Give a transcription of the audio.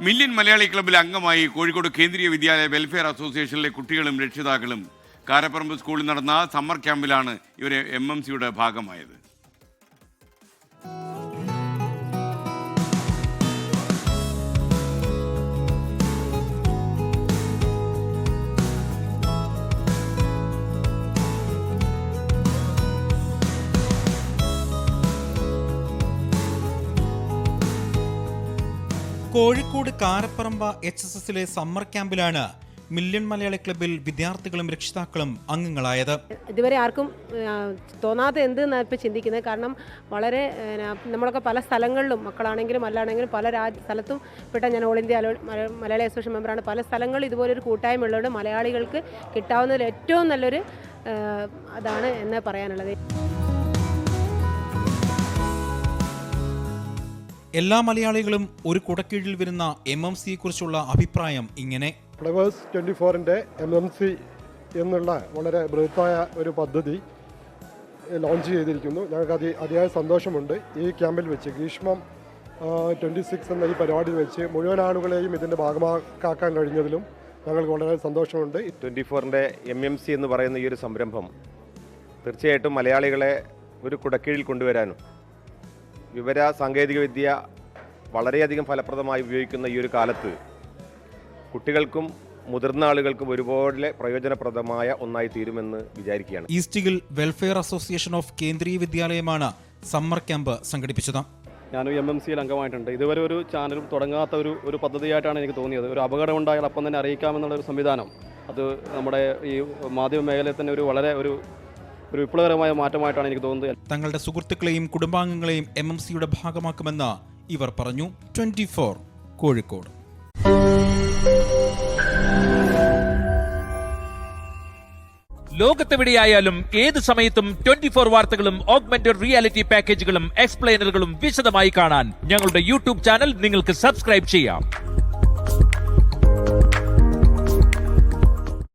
Million Malayali ക്ലബ്ബിലെ അംഗമായി കോഴിക്കോട് കേന്ദ്രീയ വിദ്യാലയ welfare അസോസിയേഷനിലെ കുട്ടികളും രക്ഷിതാക്കളും കാരപ്പറമ്പ് സ്കൂളിൽ നടന്ന സമ്മർ ക്യാമ്പിലാണ് ഇവർ MMCയുടെ ഭാഗമായത്. കോഴിക്കോട് കാരപ്പറമ്പ HSSലെ സമ്മർ ക്യാമ്പിലാണ് മില്യൺ മലയാളി ക്ലബ്ബിൽ വിദ്യാർത്ഥികളും രക്ഷിതാക്കളും അംഗങ്ങളായത്. ഇതുവരെ ആർക്കും തോന്നാതെ എന്തെന്ന് ഇപ്പോൾ ചിന്തിക്കുന്നത്. കാരണം വളരെ നമ്മളൊക്കെ പല സ്ഥലങ്ങളിലും മക്കളാണെങ്കിലും അല്ലാണെങ്കിലും പല സ്ഥലത്തും പെട്ട ഞാൻ ഓൾ ഇന്ത്യ മലയാളി അസോസിയേഷൻ മെമ്പറാണ്. പല സ്ഥലങ്ങളിൽ ഇതുപോലൊരു കൂട്ടായ്മ ഉള്ളതുകൊണ്ട് മലയാളികൾക്ക് കിട്ടാവുന്നതിൽ ഏറ്റവും നല്ലൊരു അതാണ് എന്ന് പറയാനുള്ളത്. എല്ലാ മലയാളികളും ഒരു കുടക്കീഴിൽ വരുന്ന MMCയെ കുറിച്ചുള്ള അഭിപ്രായം ഇങ്ങനെ. ഫ്ലവേഴ്സ് 24ന്റെ MMC എന്നുള്ള വളരെ ബൃഹത്തായ ഒരു പദ്ധതി ലോഞ്ച് ചെയ്തിരിക്കുന്നു. ഞങ്ങൾക്ക് അതിയായ സന്തോഷമുണ്ട്. ഈ ക്യാമ്പിൽ വെച്ച് ഗ്രീഷ്മം 26 എന്ന ഈ പരിപാടി വെച്ച് മുഴുവൻ ആളുകളെയും ഇതിൻ്റെ ഭാഗമാക്കാൻ കഴിഞ്ഞതിലും ഞങ്ങൾക്ക് വളരെ സന്തോഷമുണ്ട്. 24ന്റെ MMC എന്ന് പറയുന്ന ഈ ഒരു സംരംഭം തീർച്ചയായിട്ടും മലയാളികളെ ഒരു കുടക്കീഴിൽ കൊണ്ടുവരാനും വിവര സാങ്കേതികവിദ്യ വളരെയധികം ഫലപ്രദമായി ഉപയോഗിക്കുന്ന ഈ ഒരു കാലത്ത് കുട്ടികൾക്കും മുതിർന്ന ആളുകൾക്കും ഒരുപോലെ പ്രയോജനപ്രദമായ ഒന്നായി തീരുമെന്ന് വിചാരിക്കുകയാണ്. East Hill Welfare Association of കേന്ദ്രീയ വിദ്യാലയമാണ് സമ്മർ ക്യാമ്പ് സംഘടിപ്പിച്ചത്. ഞാൻ MMCയിൽ അംഗമായിട്ടുണ്ട്. ഇതുവരെ ഒരു ചാനലും തുടങ്ങാത്ത ഒരു പദ്ധതിയായിട്ടാണ് എനിക്ക് തോന്നിയത്. ഒരു അപകടം ഉണ്ടായാൽ അപ്പം തന്നെ അറിയിക്കാമെന്നുള്ളൊരു സംവിധാനം അത് നമ്മുടെ ഈ മാധ്യമ മേഖലയിൽ തന്നെ വളരെ ഒരു വിപ്ലവകരമായ മാറ്റമായിട്ടാണ് എനിക്ക് തോന്നുന്നത്. തങ്ങളുടെ സുഹൃത്തുക്കളെയും കുടുംബാംഗങ്ങളെയും MMCയുടെ ഭാഗമാക്കുമെന്ന് ഇവർ പറഞ്ഞു. 24 കോഴിക്കോട്. ലോകത്തെവിടെയായാലും ഏത് സമയത്തും 24 വാർത്തകളും ഓഗ്മെന്റഡ് റിയാലിറ്റി പാക്കേജുകളും എക്സ്പ്ലെയിനറുകളും വിശദമായി കാണാൻ ഞങ്ങളുടെ YouTube ചാനൽ നിങ്ങൾക്ക് സബ്സ്ക്രൈബ് ചെയ്യാം.